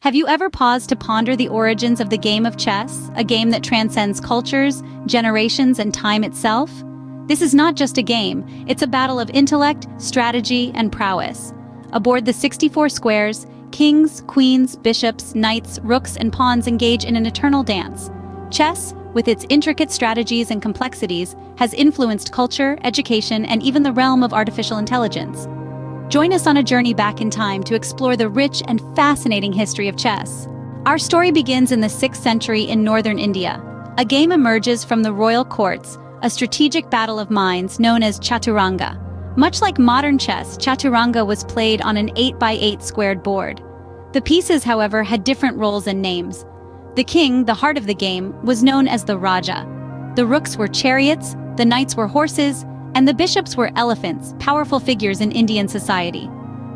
Have you ever paused to ponder the origins of the game of chess, a game that transcends cultures, generations, and time itself? This is not just a game, it's a battle of intellect, strategy, and prowess. Aboard the 64 squares, kings, queens, bishops, knights, rooks, and pawns engage in an eternal dance. Chess, with its intricate strategies and complexities, has influenced culture, education, and even the realm of artificial intelligence. Join us on a journey back in time to explore the rich and fascinating history of chess. Our story begins in the 6th century in northern India. A game emerges from the royal courts, a strategic battle of minds known as chaturanga. Much like modern chess, chaturanga was played on an 8x8 squared board. The pieces, however, had different roles and names. The king, the heart of the game, was known as the Raja. The rooks were chariots, the knights were horses, and the bishops were elephants, powerful figures in Indian society.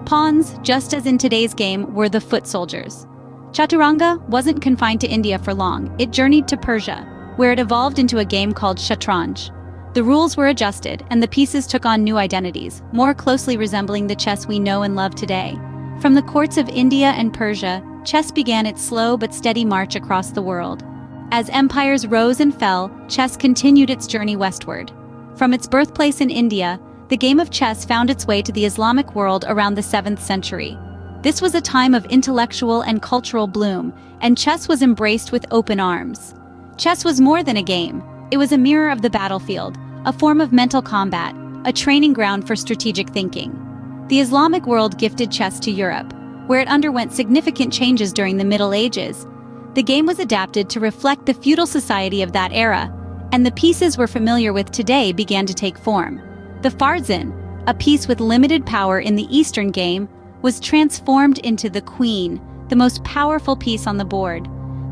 Pawns, just as in today's game, were the foot soldiers. Chaturanga wasn't confined to India for long. It journeyed to Persia, where it evolved into a game called shatranj. The rules were adjusted, and the pieces took on new identities, more closely resembling the chess we know and love today. From the courts of India and Persia, chess began its slow but steady march across the world. As empires rose and fell, chess continued its journey westward. From its birthplace in India, the game of chess found its way to the Islamic world around the 7th century. This was a time of intellectual and cultural bloom, and chess was embraced with open arms. Chess was more than a game. It was a mirror of the battlefield, a form of mental combat, a training ground for strategic thinking. The Islamic world gifted chess to Europe, where it underwent significant changes during the Middle Ages. The game was adapted to reflect the feudal society of that era, and the pieces we're familiar with today began to take form. The farzin, a piece with limited power in the Eastern game, was transformed into the queen, the most powerful piece on the board.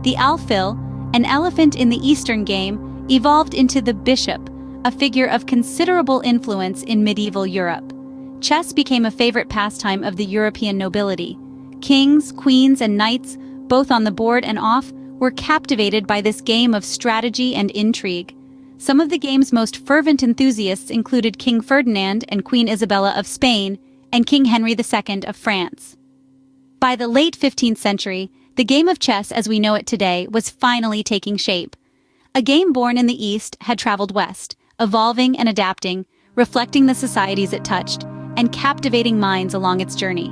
The alfil, an elephant in the Eastern game, evolved into the bishop, a figure of considerable influence in medieval Europe. Chess became a favorite pastime of the European nobility. Kings, queens, and knights, both on the board and off, were captivated by this game of strategy and intrigue. Some of the game's most fervent enthusiasts included King Ferdinand and Queen Isabella of Spain and King Henry II of France. By the late 15th century, the game of chess as we know it today was finally taking shape. A game born in the East had traveled west, evolving and adapting, reflecting the societies it touched, and captivating minds along its journey.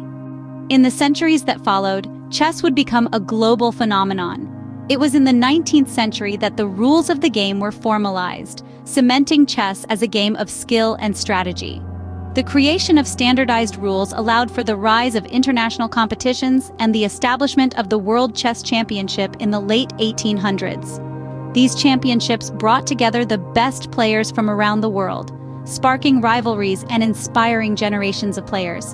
In the centuries that followed, chess would become a global phenomenon. It was in the 19th century that the rules of the game were formalized, cementing chess as a game of skill and strategy. The creation of standardized rules allowed for the rise of international competitions and the establishment of the World Chess Championship in the late 1800s. These championships brought together the best players from around the world, sparking rivalries and inspiring generations of players.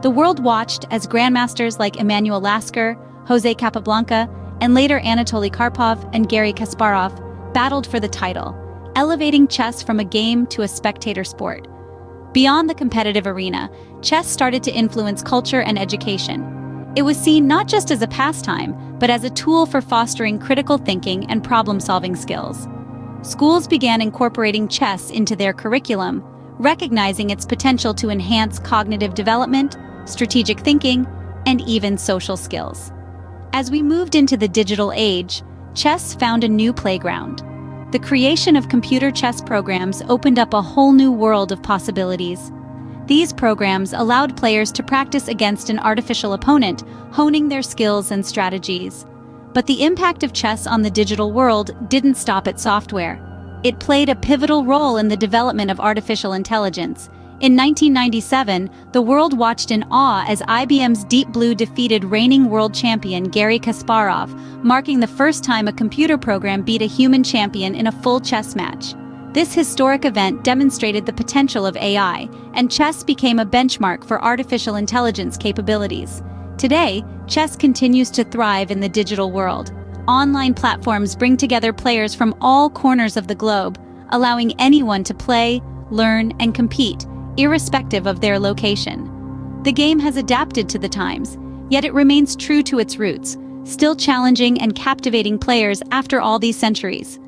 The world watched as grandmasters like Emanuel Lasker, Jose Capablanca, and later Anatoly Karpov and Garry Kasparov battled for the title, elevating chess from a game to a spectator sport. Beyond the competitive arena, chess started to influence culture and education. It was seen not just as a pastime, but as a tool for fostering critical thinking and problem-solving skills. Schools began incorporating chess into their curriculum, recognizing its potential to enhance cognitive development, strategic thinking, and even social skills. As we moved into the digital age, chess found a new playground. The creation of computer chess programs opened up a whole new world of possibilities. These programs allowed players to practice against an artificial opponent, honing their skills and strategies. But the impact of chess on the digital world didn't stop at software. It played a pivotal role in the development of artificial intelligence. In 1997, the world watched in awe as IBM's Deep Blue defeated reigning world champion Garry Kasparov, marking the first time a computer program beat a human champion in a full chess match. This historic event demonstrated the potential of AI, and chess became a benchmark for artificial intelligence capabilities. Today, chess continues to thrive in the digital world. Online platforms bring together players from all corners of the globe, allowing anyone to play, learn, and compete, irrespective of their location. The game has adapted to the times, yet it remains true to its roots, still challenging and captivating players after all these centuries.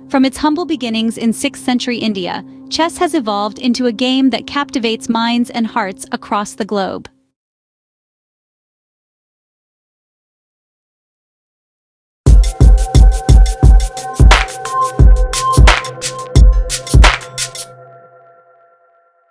From its humble beginnings in 6th century India, chess has evolved into a game that captivates minds and hearts across the globe.